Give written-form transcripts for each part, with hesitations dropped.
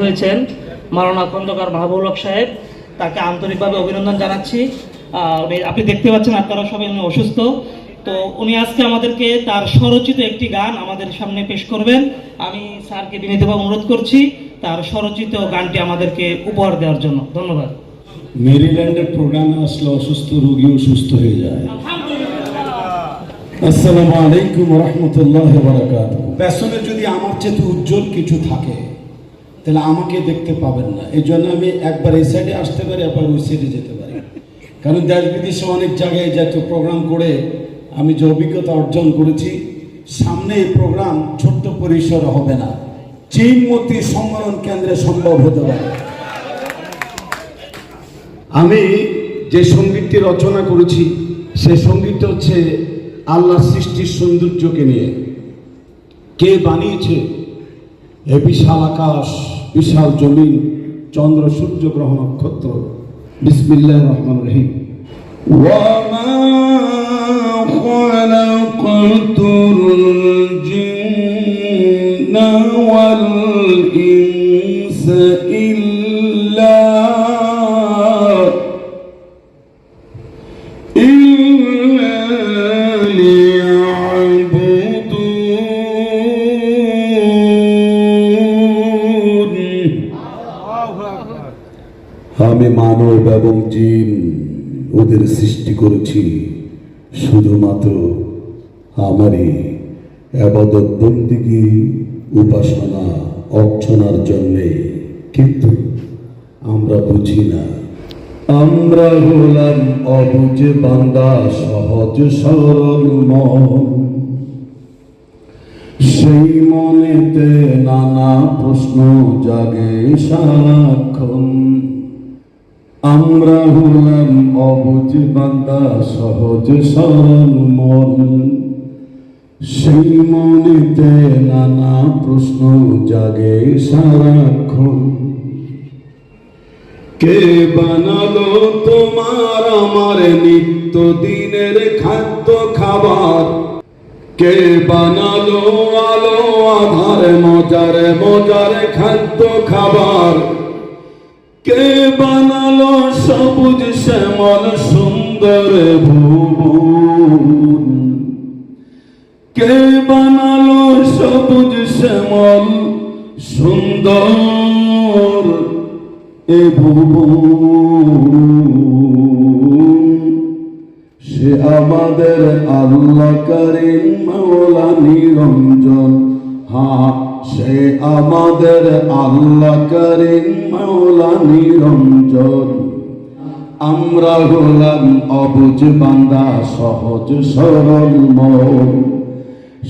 হয়েছেন মাওলানা খন্দকার মাহবুবুল হক সাহেব, তাকে আন্তরিকভাবে অভিনন্দন জানাচ্ছি। আপনি দেখতে পাচ্ছেন আপনারা সবাই উনি অসুস্থ, তো উনি আজকে আমাদেরকে তার স্বরচিত একটি গান আমাদের সামনে পেশ করবেন। আমি স্যারকে বিনীতভাবে অনুরোধ করছি তার স্বরচিত গানটি আমাদেরকে উপহার দেওয়ার জন্য। ধন্যবাদ। মেরিল্যান্ডের প্রোগ্রামে আসলে অসুস্থ রোগীও সুস্থ হয়ে যায়। আসসালামু আলাইকুম ওয়া রাহমাতুল্লাহি ওয়া বারাকাতুহু। পেছনে যদি আমার চেয়ে উজ্জ্বল কিছু থাকে তাহলে আমাকে দেখতে পাবেন না, এই জন্য আমি একবার এই সাইডে আসতে পারি, একবার ওই সাইডে যেতে পারি। কারণ দেশ বিদেশে অনেক জায়গায় যেহেতু প্রোগ্রাম করে আমি যে অভিজ্ঞতা অর্জন করেছি, সামনে এই প্রোগ্রাম ছোট্ট পরিসর হবে না, চীনমতি সম্মেলন কেন্দ্রে সম্ভব হতে পারে। আমি যে সঙ্গীতটি রচনা করেছি সেই সঙ্গীতটা হচ্ছে আল্লাহ সৃষ্টির সৌন্দর্যকে নিয়ে। কে বানিয়েছে এ বিশাল আকাশ, বিশাল জমিন, চন্দ্র, সূর্য, গ্রহ, নক্ষত্র? বিসমিল্লাহির রহমানির রহিম। ওয়া মা খালাকাতুল জিন্না ওয়াল ইনসা ইল্লা আমি মানব এবং জিন ওদের সৃষ্টি করেছি শুধুমাত্র আমারই ইবাদত বন্দেগী, উপাসনা, অর্চনার জন্যে। কিন্তু আমরা বুঝি না, আমরা হলাম অবুঝ বান্দা, সহজ সরল মন। সেই মনেতে নানা প্রশ্ন জাগে সারাক্ষণ। আমরা হলাম অবুঝ বান্দা, সহজ সরল মন। সেই মনেতে নানা প্রশ্ন জাগে সারাক্ষণ। কে বানালো তোমার আমার নিত্য দিনের খাদ্য খাবার? কে বানালো আলো আধার মজারে মজারে খাদ্য খাবার? কে বানালো সবুজ শ্যামল সুন্দর ভুবন? কে বানালো সবুজ শ্যামল সুন্দর এ ভুবন? সে আমাদের আল্লাহ করিম মাওলা নিরঞ্জন। হ্যাঁ, সে আমাদের আল্লাহ করিম মাওলা নিরঞ্জন। আমরা হলাম অবুঝ বান্দা, সহজ সরল মন।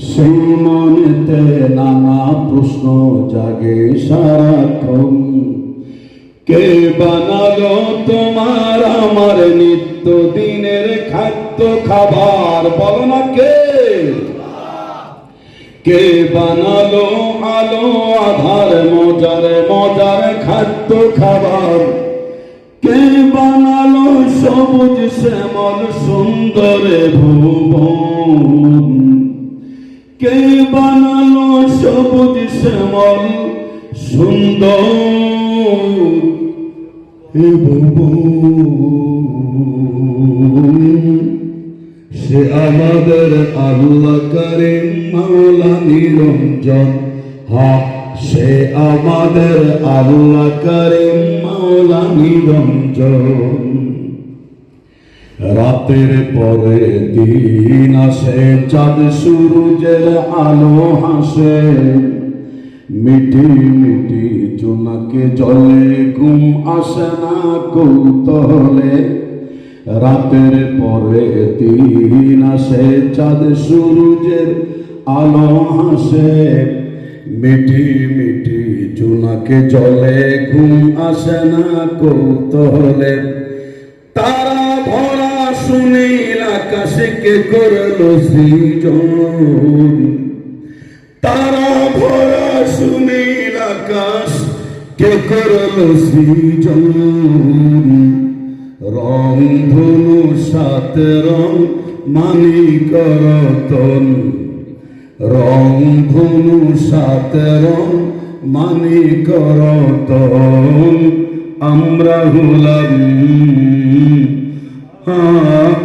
সেই মনেতে নানা প্রশ্ন জাগে সারাক্ষণ। কে বানালো তোমার আমার নিত্য দিনের খাদ্য খাবার? বলো না কে? কে বানালো আলো আধার মজারে মজারে খাদ্য খাবার? কে বানালো সবুজ শ্যামল সুন্দর ভুবন? কে বানালো সবুজ শ্যামল সুন্দর এ ভুবন? সে আমাদের আল্লাহ করিম মাওলা নিরঞ্জন। হ্যাঁ, সে আমাদের আল্লাহ করিম মাওলা নিরঞ্জন। রাতের পরে দিন আসে, চাঁদ সূরজের আলো হাসে। মিটি মিটি জোনাকে জলে ঘুম আসে না কৌতূহলে। রাতের পরে দিন আসে, চাঁদ সূরজের আলো হাসে। মিটি মিটি জোনাকে জলে ঘুম আসে না কৌতূহলে। তারা ভরা সুনীল আকাশে কে করলো সৃজন? তারা ভরা সুনীল আকাশ কে করলো সৃজন? রং ধনু সাত রং মানিক রতন, রং ধনু সাত রং মানি করতন আমরা হলাম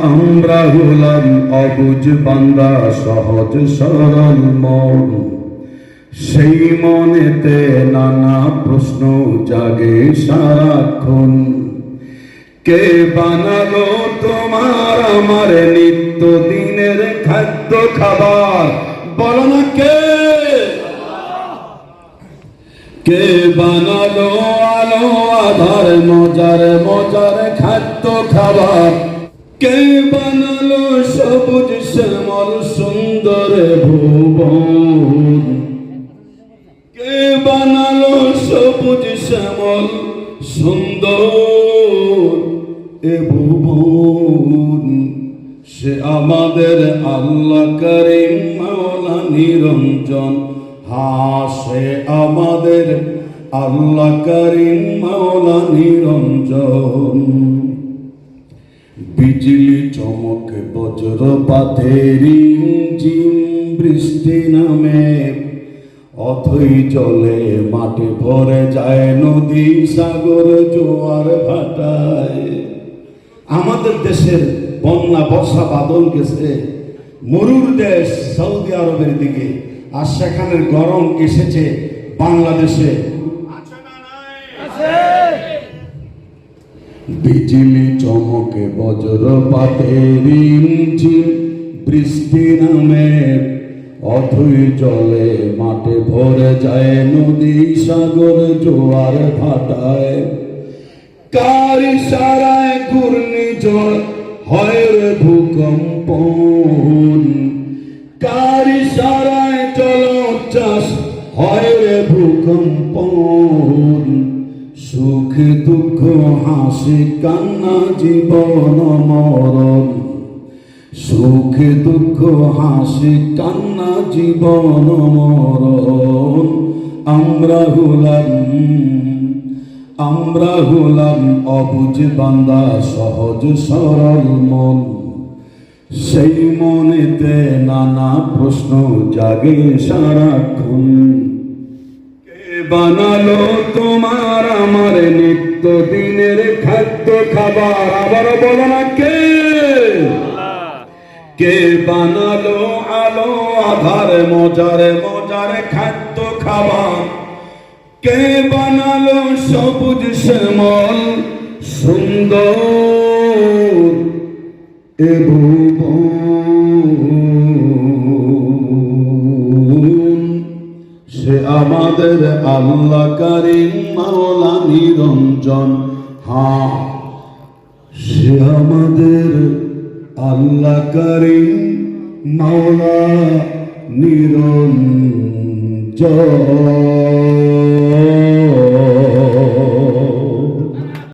আমরা হলাম অবুঝ বান্দা সহজ সরল মন সেই মনেতে নানা প্রশ্ন জাগে সারাক্ষণ কে বানালো তোমার আমার নিত্য দিনের খাদ্য খাবার বলো না কে বানালো আলো আধার মজার মজার খাদ্য খাবার কে বানালো সবুজ শ্যামল সুন্দর ভুবন কে বানালো সবুজ শ্যামল সুন্দর এ ভুবন সে আমাদের আল্লাহ করিম মাওলা নিরঞ্জন সে আমাদের আল্লাহ করিম মাওলা নিরঞ্জন বিজলি চমক বজ্রপাতের রিমঝিম বৃষ্টি নামে অথই জলে মাটি ভরে যায় নদী সাগর জোয়ার ভাটায় আমাদের দেশের বন্যা বর্ষা বাদল গেছে মরুর দেশ সৌদি আরবের দিকে আর সেখানের গরম এসেছে বাংলাদেশে বিজলি চমকে বজ্রপাতে রিমঝিম বৃষ্টি নামে অথই জলে মাঠে ভরে যায় নদী সাগর জোয়ার ভাটায় কার ইশারায় ঘূর্ণিঝড় হয় রে ভূকম্প কার ইশারায় জলোচ্ছ্বাস হয় রে ভূকম্প সুখ দুঃখ হাসি কান্না জীবন মরণ সুখ দুঃখ হাসি কান্না জীবন মরণ আমরা হলাম অবুঝ বান্দা সহজ সরল মন সেই মনেতে নানা প্রশ্ন জাগে সারাক্ষণ কে বানালো তোমার আমার নিত্য দিনের খাদ্য খাবার আবার বলো না কে বানালো আলো আধার মজার মজার খাদ্য খাবার কে বানালো সবুজ শ্যামল সুন্দর এ ভুবন সে আমাদের আল্লাহ করিম মাওলা নিরঞ্জন সে আমাদের আল্লাহ করিম মাওলা নিরঞ্জন